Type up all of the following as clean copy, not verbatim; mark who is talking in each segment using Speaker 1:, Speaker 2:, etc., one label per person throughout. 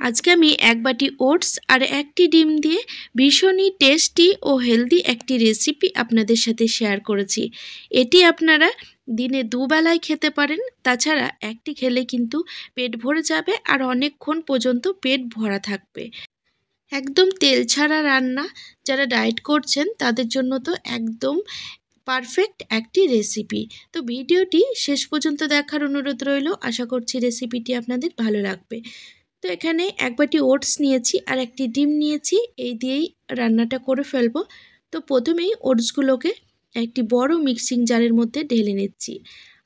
Speaker 1: আজকে আমি এক বাটি ওটস আর একটি ডিম দিয়ে ভীষণই টেস্টি ও হেলদি একটি রেসিপি আপনাদের সাথে শেয়ার করেছি। এটি আপনারা দিনে দুবেলায় খেতে পারেন। তাছাড়া একটি খেলে কিন্তু পেট ভরে যাবে আর অনেকক্ষণ পর্যন্ত পেট ভরা থাকবে। একদম তেল ছাড়া রান্না, যারা ডায়েট করছেন তাদের জন্য তো একদম পারফেক্ট একটি রেসিপি। তো ভিডিওটি শেষ পর্যন্ত দেখার অনুরোধ রইল। আশা করছি রেসিপিটি আপনাদের ভালো লাগবে। তো এখানে এক বাটি ওটস নিয়েছি আর একটি ডিম নিয়েছি, এই দিয়েই রান্নাটা করে ফেলবো। তো প্রথমেই ওটসগুলোকে একটি বড় মিক্সিং জারের মধ্যে ঢেলে নিচ্ছি।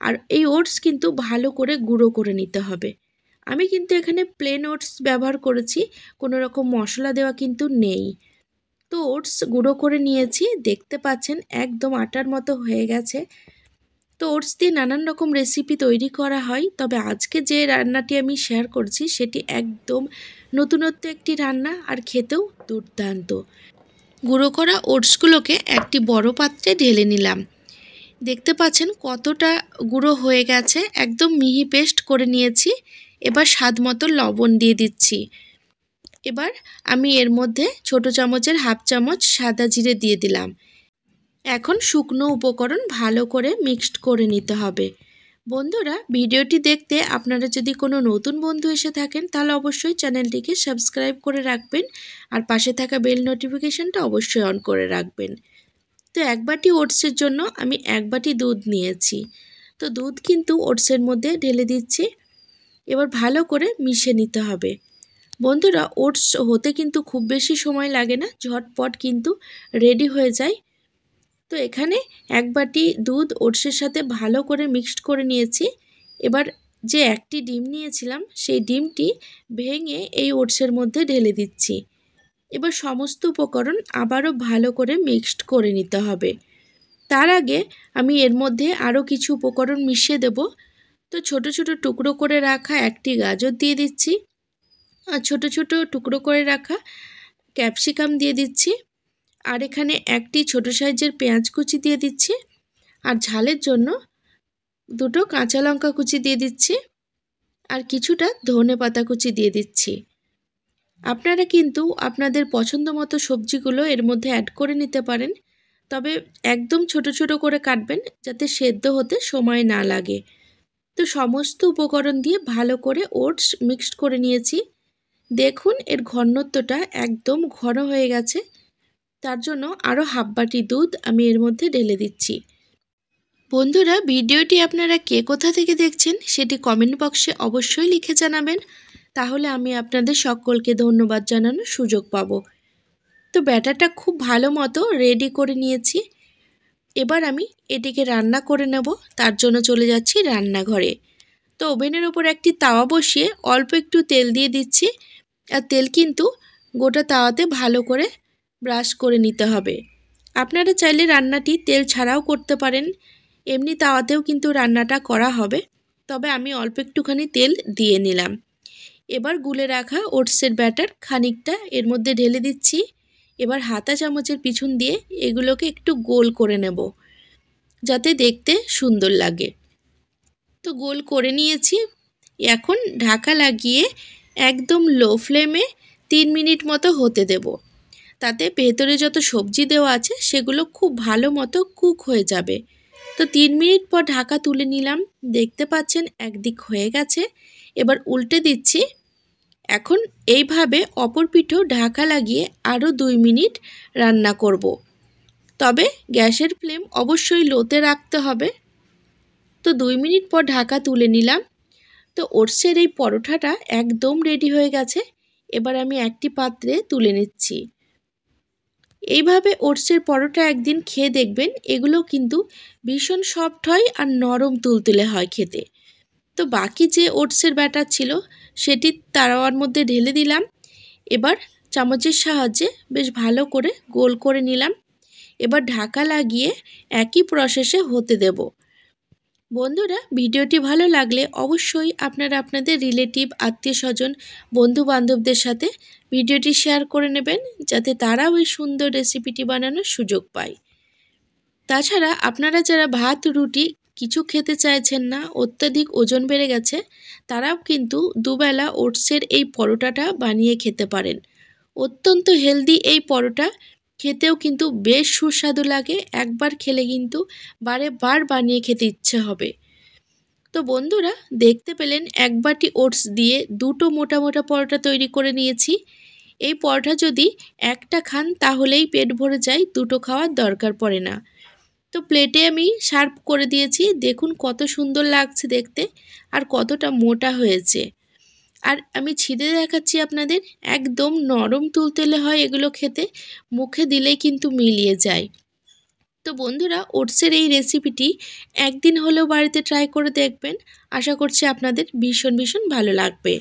Speaker 1: আর এই ওটস কিন্তু ভালো করে গুঁড়ো করে নিতে হবে। আমি কিন্তু এখানে প্লেন ওটস ব্যবহার করেছি, কোনো রকম মশলা দেওয়া কিন্তু নেই। তো ওটস গুঁড়ো করে নিয়েছি, দেখতে পাচ্ছেন একদম আটার মতো হয়ে গেছে। তো ওটস দিয়ে নানান রকম রেসিপি তৈরি করা হয়, তবে আজকে যে রান্নাটি আমি শেয়ার করছি সেটি একদম নতুনত্ব একটি রান্না আর খেতেও দুর্দান্ত। গুঁড়ো করা ওটসগুলোকে একটি বড় পাত্রে ঢেলে নিলাম। দেখতে পাচ্ছেন কতটা গুঁড়ো হয়ে গেছে, একদম মিহি পেস্ট করে নিয়েছি। এবার স্বাদ মতো লবণ দিয়ে দিচ্ছি। এবার আমি এর মধ্যে ছোট চামচের হাফ চামচ সাদা জিরে দিয়ে দিলাম। এখন শুকনো উপকরণ ভালো করে মিক্সড করে নিতে হবে। বন্ধুরা, ভিডিওটি দেখতে আপনারা যদি কোনো নতুন বন্ধু এসে থাকেন তাহলে অবশ্যই চ্যানেলটিকে সাবস্ক্রাইব করে রাখবেন আর পাশে থাকা বেল নোটিফিকেশনটা অবশ্যই অন করে রাখবেন। তো এক বাটি ওটসের জন্য আমি এক বাটি দুধ নিয়েছি। তো দুধ কিন্তু ওটসের মধ্যে ঢেলে দিচ্ছি। এবার ভালো করে মিশিয়ে নিতে হবে। বন্ধুরা, ওটস হতে কিন্তু খুব বেশি সময় লাগে না, ঝটপট কিন্তু রেডি হয়ে যায়। তো এখানে এক বাটি দুধ ওটসের সাথে ভালো করে মিক্সড করে নিয়েছি। এবার যে একটি ডিম নিয়েছিলাম সেই ডিমটি ভেঙে এই ওটসের মধ্যে ঢেলে দিচ্ছি। এবার সমস্ত উপকরণ আবারও ভালো করে মিক্সড করে নিতে হবে। তার আগে আমি এর মধ্যে আরও কিছু উপকরণ মিশিয়ে দেব। তো ছোট ছোট টুকরো করে রাখা একটি গাজর দিয়ে দিচ্ছি, আর ছোট ছোট টুকরো করে রাখা ক্যাপসিকাম দিয়ে দিচ্ছি, আর এখানে একটি ছোট সাইজের পেঁয়াজ কুচি দিয়ে দিচ্ছি, আর ঝালের জন্য দুটো কাঁচা লঙ্কা কুচি দিয়ে দিচ্ছি, আর কিছুটা ধনে পাতা কুচি দিয়ে দিচ্ছি। আপনারা কিন্তু আপনাদের পছন্দ মতো সবজিগুলো এর মধ্যে অ্যাড করে নিতে পারেন, তবে একদম ছোট ছোট করে কাটবেন যাতে সেদ্ধ হতে সময় না লাগে। তো সমস্ত উপকরণ দিয়ে ভালো করে ওটস মিক্সড করে নিয়েছি। দেখুন এর ঘনত্বটা একদম ঘন হয়ে গেছে। তার জন্য আরও হাফ বাটি দুধ আমি এর মধ্যে ঢেলে দিচ্ছি। বন্ধুরা, ভিডিওটি আপনারা কে কোথা থেকে দেখছেন সেটি কমেন্ট বক্সে অবশ্যই লিখে জানাবেন, তাহলে আমি আপনাদের সকলকে ধন্যবাদ জানানোর সুযোগ পাবো। তো ব্যাটারটা খুব ভালো মতো রেডি করে নিয়েছি। এবার আমি এটিকে রান্না করে নেব, তার জন্য চলে যাচ্ছি রান্নাঘরে। তো ওভেনের ওপর একটি তাওয়া বসিয়ে অল্প একটু তেল দিয়ে দিচ্ছি, আর তেল কিন্তু গোটা তাওয়াতে ভালো করে ব্রাশ করে নিতে হবে। আপনারা চাইলে রান্নাটি তেল ছাড়াও করতে পারেন, এমনি তাওয়াতেও কিন্তু রান্নাটা করা হবে, তবে আমি অল্প একটুখানি তেল দিয়ে নিলাম। এবার গুলে রাখা ওটসের ব্যাটার খানিকটা এর মধ্যে ঢেলে দিচ্ছি। এবার হাতা চামচের পিছন দিয়ে এগুলোকে একটু গোল করে নেব যাতে দেখতে সুন্দর লাগে। তো গোল করে নিয়েছি। এখন ঢাকা লাগিয়ে একদম লো ফ্লেমে 3 মিনিট মতো হতে দেব, তাতে ভেতরে যত সবজি দেওয়া আছে সেগুলো খুব ভালো মতো কুক হয়ে যাবে। তো 3 মিনিট পর ঢাকা তুলে নিলাম, দেখতে পাচ্ছেন একদিক হয়ে গেছে। এবার উল্টে দিচ্ছি। এখন এইভাবে অপর পিঠেও ঢাকা লাগিয়ে আরও 2 মিনিট রান্না করব, তবে গ্যাসের ফ্লেম অবশ্যই লোতে রাখতে হবে। তো 2 মিনিট পর ঢাকা তুলে নিলাম। তো ওটসের এই পরোটাটা একদম রেডি হয়ে গেছে। এবার আমি একটি পাত্রে তুলে নিচ্ছি। এইভাবে ওটসের পরোটা একদিন খেয়ে দেখবেন, এগুলো কিন্তু ভীষণ সফট হয় আর নরম তুলতুলে হয় খেতে। তো বাকি যে ওটসের ব্যাটার ছিল সেটি তাওয়ার মধ্যে ঢেলে দিলাম। এবার চামচের সাহায্যে বেশ ভালো করে গোল করে নিলাম। এবার ঢাকা লাগিয়ে একই প্রসেসে হতে দেব। বন্ধুরা, ভিডিওটি ভালো লাগলে অবশ্যই আপনারা আপনাদের রিলেটিভ, আত্মীয় স্বজন, বন্ধু বান্ধবদের সাথে ভিডিওটি শেয়ার করে নেবেন, যাতে তারাও এই সুন্দর রেসিপিটি বানানোর সুযোগ পায়। তাছাড়া আপনারা যারা ভাত রুটি কিছু খেতে চাইছেন না, অত্যাধিক ওজন বেড়ে গেছে, তারাও কিন্তু দুবেলা ওটসের এই পরোটাটা বানিয়ে খেতে পারেন। অত্যন্ত হেলদি এই পরোটা, খেতেও কিন্তু বেশ সুস্বাদু লাগে। একবার খেলে কিন্তু বারে বার বানিয়ে খেতে ইচ্ছে হবে। তো বন্ধুরা, দেখতে পেলেন এক বাটি ওটস দিয়ে দুটো মোটা মোটা পরোটা তৈরি করে নিয়েছি। এই পরোটা যদি একটা খান তাহলেই পেট ভরে যায়, দুটো খাওয়ার দরকার পড়ে না। তো প্লেটে আমি সার্ভ করে দিয়েছি। দেখুন কত সুন্দর লাগছে দেখতে আর কতটা মোটা হয়েছে। আর আমি ছিঁড়ে দেখাচ্ছি আপনাদের, একদম নরম তুলতুলে হয় এগুলো খেতে, মুখে দিলেই কিন্তু মিলিয়ে যায়। তো বন্ধুরা, ওটসের এই রেসিপিটি একদিন হলেও বাড়িতে ট্রাই করে দেখবেন। আশা করছি আপনাদের ভীষণ ভীষণ ভালো লাগবে।